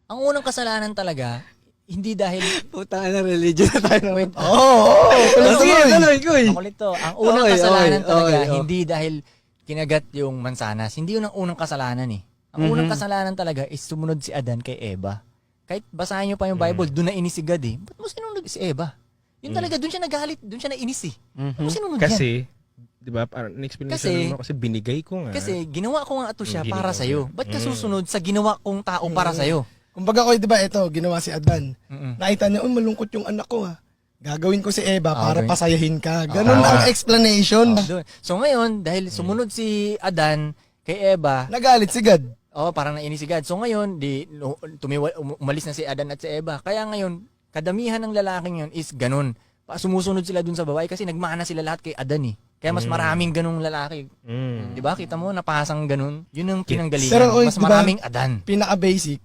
Ang unang kasalanan talaga, hindi dahil... Puta na religion na tayo. Wait, Tuloy, Koy. makulit to. Ang unang Okay, kasalanan okay, talaga, okay, hindi dahil kinagat yung mansanas. Hindi yun ang unang kasalanan eh. Ang unang kasalanan talaga is sumunod si Adan kay Eva. Kahit basahin nyo pa yung Bible, doon na inis si God eh. Ba't mo sinunod si Eva? Yun talaga, doon siya nagalit, doon siya nainis eh. Ba't mo sinunod yan? Kasi, di ba, parang in-explanation mo kasi binigay ko nga. Kasi ginawa ko nga ito siya Ginawa para ko sa'yo. siya. Ba't ka susunod sa ginawa kong tao para sa'yo? Kumbaga ko, di ba, ito, ginawa si Adan. Mm-mm. Nakita niya, malungkot yung anak ko ha. Gagawin ko si Eva para Okay. pasayahin ka. Ganun Ah. ang explanation. Doon. So ngayon, dahil sumunod si Adan kay Eva, Nagalit si God. parang nainis si God. So ngayon, umalis na si Adan at si Eva. Kaya ngayon, kadamihan ng lalaking yun is ganun. Sumusunod sila dun sa babae kasi nagmana sila lahat kay Adan eh. Kaya mas maraming ganung lalaki. Mm. Di ba? Kita mo, napasang ganun. Yun ang pinanggalingan. Pero, oy, Mas di ba, maraming Adan. Pinaka-basic,